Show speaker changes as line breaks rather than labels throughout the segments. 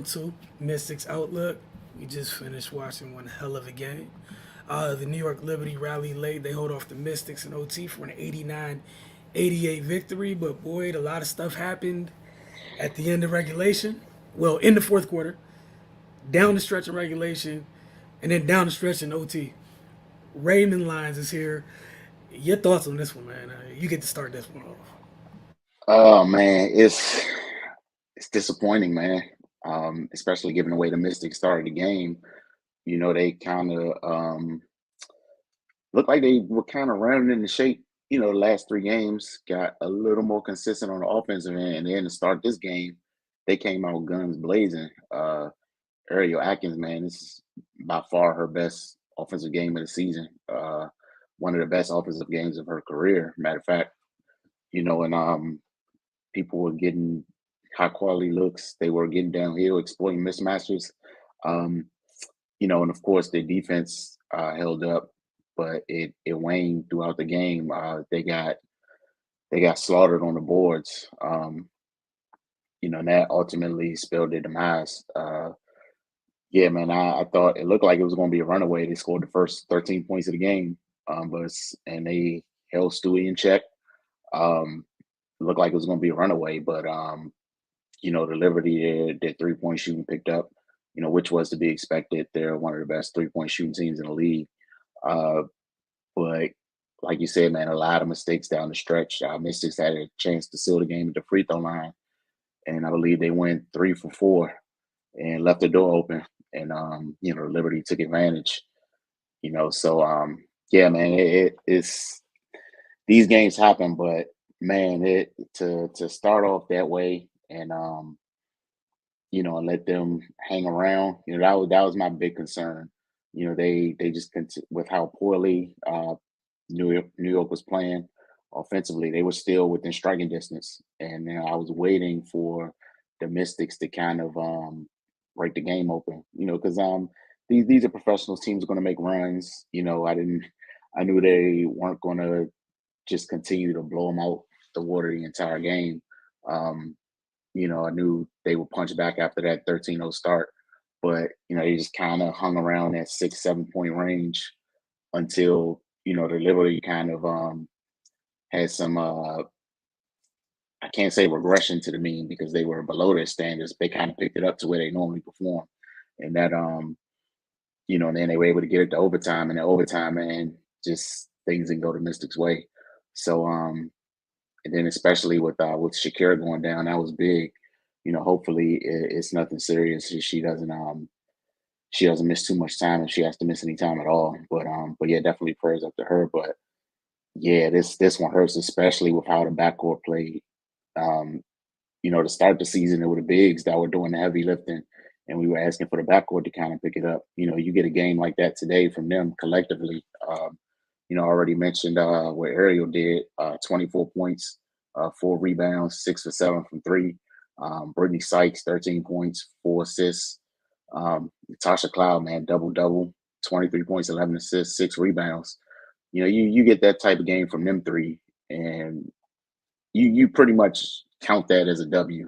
to Mystics Outlook. We just finished watching one hell of a game. The New York Liberty rallied late. They hold off the Mystics in OT for an 89-88 victory. But boy, a lot of stuff happened at the end of regulation. Well, in the fourth quarter, down the stretch in regulation, and then down the stretch in OT. Raymond Lyons is here. Your thoughts on this one, man? You get to start this one off.
Oh man, it's disappointing, man. Especially given the way the Mystics started the game. They kind of looked like they were kind of rounding into shape. The last three games got a little more consistent on the offensive end, and then to start this game, they came out guns blazing. Ariel Atkins, man, this is by far her best offensive game of the season. One of the best offensive games of her career. Matter of fact, and people were getting high quality looks. They were getting downhill, exploiting mismatches. Um, and of course the defense held up, but it waned throughout the game. They got slaughtered on the boards. And that ultimately spelled their demise. Yeah, man, I thought it looked like it was going to be a runaway. They scored the first 13 points of the game, and they held Stewie in check. It looked like it was going to be a runaway, but the Liberty, their 3-point shooting picked up, which was to be expected. They're one of the best 3-point shooting teams in the league. Uh, but like you said, man, a lot of mistakes down the stretch. Mystics had a chance to seal the game at the free throw line, and I believe they went 3 for 4 and left the door open. And Liberty took advantage. So yeah, man, it's these games happen, but man, it to start off that way and and let them hang around. That was my big concern. They just with how poorly New York was playing offensively, they were still within striking distance, and I was waiting for the Mystics to kind of break the game open. Because these are professional teams going to make runs. I knew they weren't going to just continue to blow them out the water the entire game. Um, I knew they would punch back after that 13-0 start, but they just kind of hung around that 6-7 point range until the Liberty kind of had some I can't say regression to the mean because they were below their standards. They kind of picked it up to where they normally perform, and that and then they were able to get it to overtime, and the overtime, man, just things didn't go the Mystics' way. So and then especially with Shakira going down, that was big. Hopefully it's nothing serious. She doesn't miss too much time if she has to miss any time at all. But yeah, definitely prayers up to her. But yeah, this one hurts, especially with how the backcourt played. Um, to start the season, it were the bigs that were doing the heavy lifting, and we were asking for the backcourt to kind of pick it up. You get a game like that today from them collectively. I already mentioned what Ariel did, 24 points, 4 rebounds, 6 for 7 from three. Brittany Sykes, 13 points, 4 assists. Tasha Cloud, man, double double, 23 points, 11 assists, 6 rebounds. You get that type of game from them three, and you pretty much count that as a W.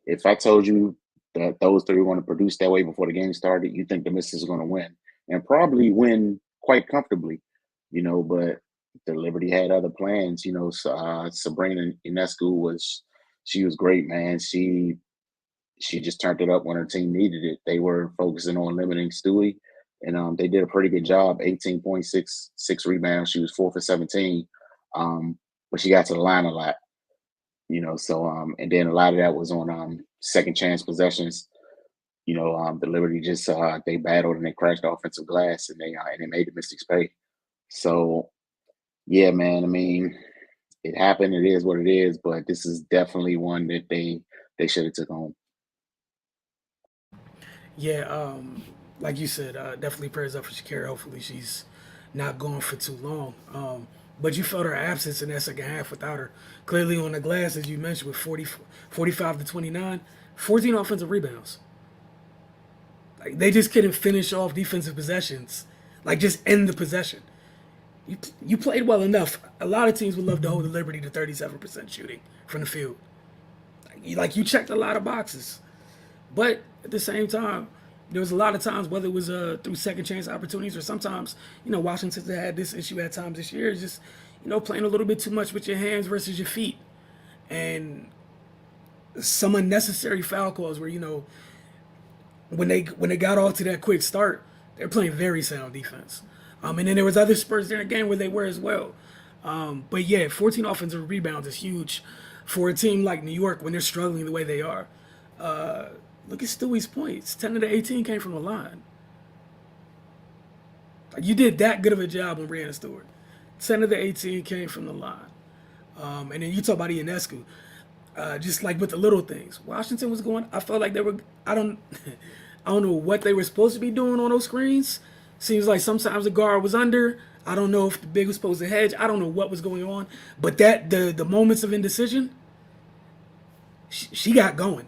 If I told you that those three were going to produce that way before the game started, you think the Mystics are going to win and probably win quite comfortably. But the Liberty had other plans. Sabrina Ionescu was great, man. She just turned it up when her team needed it. They were focusing on limiting Stewie, and they did a pretty good job. 18.6, 6 rebounds. She was 4 for 17, but she got to the line a lot. So and then a lot of that was on second chance possessions. The Liberty just they battled and they crashed the offensive glass, and they made the Mystics pay. So yeah, man. I mean, it happened. It is what it is. But this is definitely one that they should have took home.
Yeah, like you said, definitely prayers up for Shakira. Hopefully she's not gone for too long. But you felt her absence in that second half without her. Clearly on the glass, as you mentioned, with 45 to 29, 14 offensive rebounds. Like they just couldn't finish off defensive possessions. Like just end the possession. You played well enough. A lot of teams would love to hold the Liberty to 37% shooting from the field. Like you checked a lot of boxes. But at the same time, there was a lot of times, whether it was through second chance opportunities or sometimes, Washington had this issue at times this year, just, playing a little bit too much with your hands versus your feet. And some unnecessary foul calls where, when they got off to that quick start, they're playing very sound defense. And then there was other spurts during the game where they were as well. But yeah, 14 offensive rebounds is huge for a team like New York when they're struggling the way they are. Look at Stewie's points. 10 of the 18 came from the line. Like, you did that good of a job on Brianna Stewart. 10 of the 18 came from the line. And then you talk about Ionescu. Just like with the little things. Washington was going, I felt like they were, I don't I don't know what they were supposed to be doing on those screens. Seems like sometimes the guard was under. I don't know if the big was supposed to hedge. I don't know what was going on. But that the moments of indecision, she got going.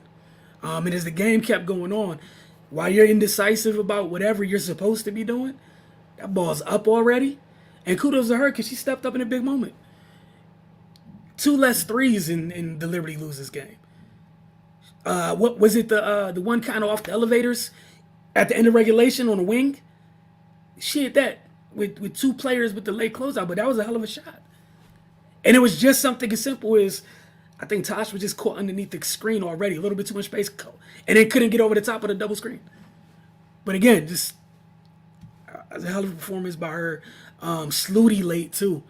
And as the game kept going on, while you're indecisive about whatever you're supposed to be doing, that ball's up already. And kudos to her because she stepped up in a big moment. 2 less threes in the Liberty loses game. What was it? The one kind of off the elevators at the end of regulation on the wing. She hit that with 2 players with the late closeout, but that was a hell of a shot. And it was just something as simple as I think Tosh was just caught underneath the screen already, a little bit too much space, and then couldn't get over the top of the double screen. But again, just a hell of a performance by her. Sluty late too.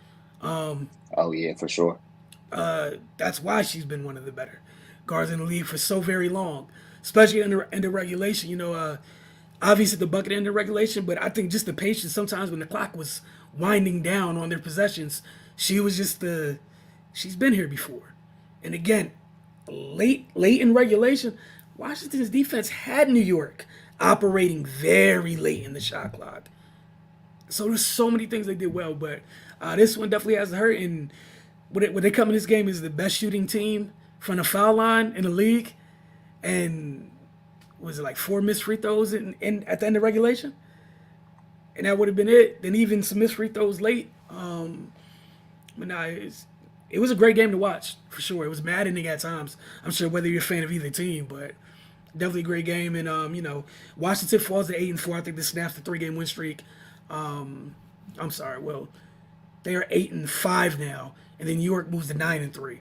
Oh yeah, for sure.
That's why she's been one of the better guards in the league for so very long, especially in the regulation. Obviously the bucket end of regulation, but I think just the patience. Sometimes when the clock was winding down on their possessions, she was just she's been here before. And again, late in regulation, Washington's defense had New York operating very late in the shot clock. So there's so many things they did well, but this one definitely has to hurt. And when they come in this game is the best shooting team from the foul line in the league, and was it like 4 missed free throws in at the end of regulation, and that would have been it. Then even some missed free throws late. But nah, it was a great game to watch for sure. It was maddening at times. I'm sure whether you're a fan of either team, but definitely a great game. And Washington falls to 8-4. I think this snaps the 3-game win streak. I'm sorry. Well, they are 8-5 now, and then New York moves to 9-3.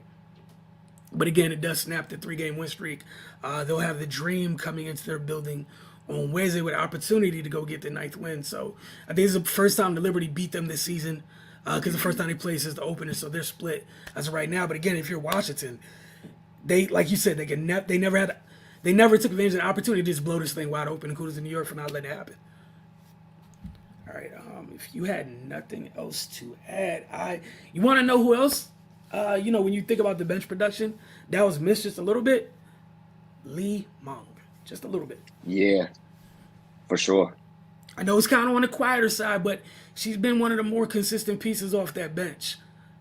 But again, it does snap the 3-game win streak. They'll have the Dream coming into their building on Wednesday with an opportunity to go get the 9th win. So I think this is the first time the Liberty beat them this season because the first time they played since the opener. So they're split as of right now. But again, if you're Washington, they, like you said, they never took advantage of the opportunity to just blow this thing wide open. And kudos to New York for not letting it happen. All right. If you had nothing else to add, you want to know who else? When you think about the bench production, that was missed just a little bit. Lee Mong, just a little bit.
Yeah, for sure.
I know it's kind of on the quieter side, but she's been one of the more consistent pieces off that bench.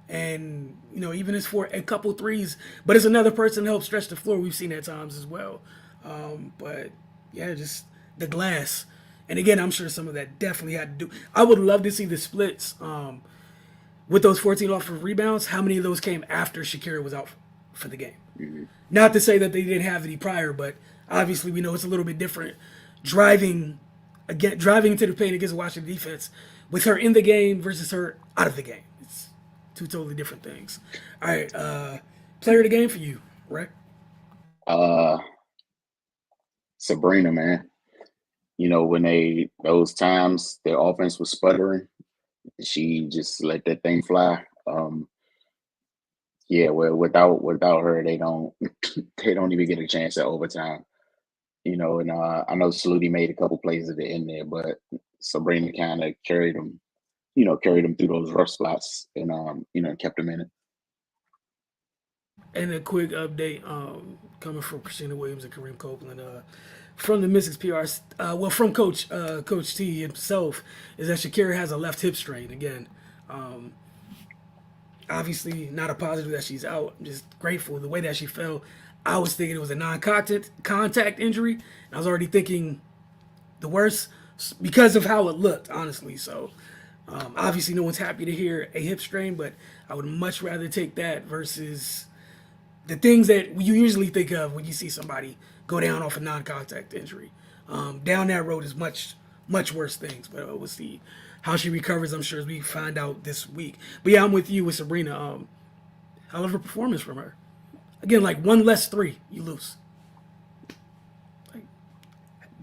And, even as for a couple threes, but it's another person to help stretch the floor. We've seen at times as well. But, yeah, just the glass. And, again, I'm sure some of that definitely had to do. I would love to see the splits with those 14 offensive rebounds. How many of those came after Shakira was out for the game?
Mm-hmm.
Not to say that they didn't have any prior, but obviously we know it's a little bit different driving into the paint against the Washington defense with her in the game versus her out of the game. It's 2 totally different things. All right, player of the game for you, right?
Sabrina, man. When those times their offense was sputtering, she just let that thing fly. Yeah, well, without her, they don't they don't even get a chance at overtime. And I know Sluty made a couple plays at the end there, but Sabrina kind of carried them through those rough spots and kept them in it.
And a quick update coming from Christina Williams and Kareem Copeland from the Mystics PR. From Coach T himself, is that Shakira has a left hip strain again. Obviously, not a positive that she's out. I'm just grateful the way that she fell. I was thinking it was a non-contact injury. And I was already thinking the worst because of how it looked, honestly. So, obviously, no one's happy to hear a hip strain, but I would much rather take that versus the things that you usually think of when you see somebody go down off a non-contact injury. Down that road is much worse things. But we'll see how she recovers. I'm sure as we find out this week. But yeah, I'm with you with Sabrina. Hell of a performance from her. Again, like one less three, you lose. Like,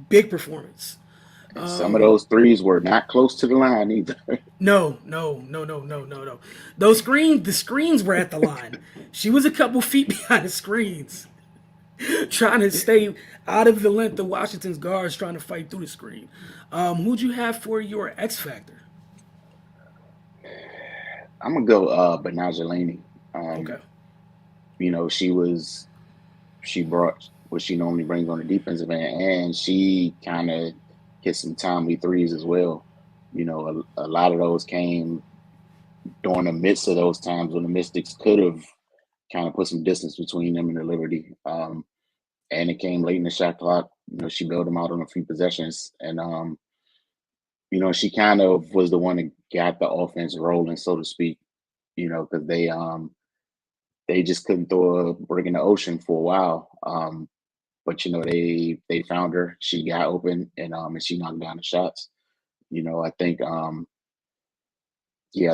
big performance.
And some of those threes were not close to the line either.
No, no, no, no, no, no, no. The screens were at the line. She was a couple feet behind the screens, trying to stay out of the length of Washington's guards, trying to fight through the screen. Who'd you have for your X factor?
I'm gonna go Benajelani.
Okay.
She brought what she normally brings on the defensive end, and she kind of hit some timely threes as well. A lot of those came during the midst of those times when the Mystics could have kind of put some distance between them and the Liberty. And it came late in the shot clock. She bailed them out on a few possessions, and she kind of was the one that got the offense rolling, so to speak. Because they just couldn't throw a brick in the ocean for a while. But they found her. She got open, and she knocked down the shots. I think I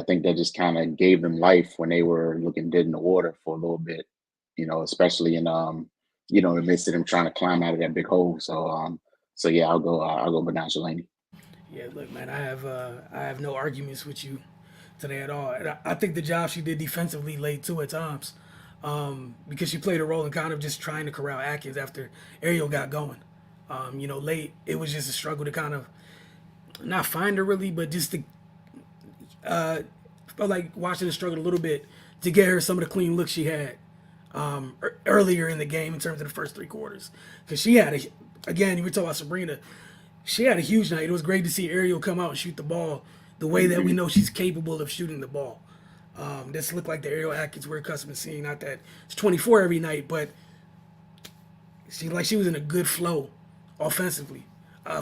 think that just kind of gave them life when they were looking dead in the water for a little bit. Especially in the midst of them trying to climb out of that big hole. So yeah, I'll go Benajelani.
Yeah, look, man, I have no arguments with you today at all. And I think the job she did defensively late too at times, because she played a role in kind of just trying to corral Atkins after Ariel got going. Late it was just a struggle to kind of not find her really, but just to felt like watching her struggle a little bit to get her some of the clean looks she had earlier in the game in terms of the first three quarters. Because she had again, you were talking about Sabrina, she had a huge night. It was great to see Ariel come out and shoot the ball the way that we know she's capable of shooting the ball. This looked like the Ariel Atkins we're accustomed to seeing. Not that it's 24 every night, but she was in a good flow offensively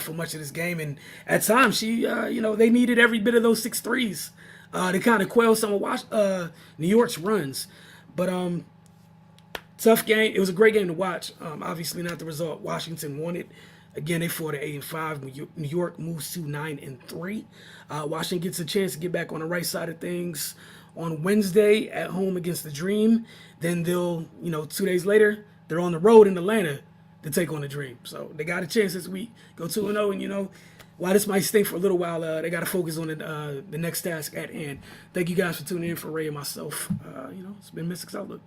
for much of this game. And at times, they needed every bit of those 6 threes to kind of quell some of New York's runs. But tough game. It was a great game to watch. Obviously, not the result Washington wanted. Again, they fought at 8-5. New York moves to 9-3. Washington gets a chance to get back on the right side of things on Wednesday at home against the Dream. Then they'll, 2 days later, they're on the road in Atlanta to take on the Dream. So they got a chance this week. Go 2-0, and while this might stink for a little while, they got to focus on the next task at hand. Thank you guys for tuning in. For Ray and myself, it's been Mystics Outlook.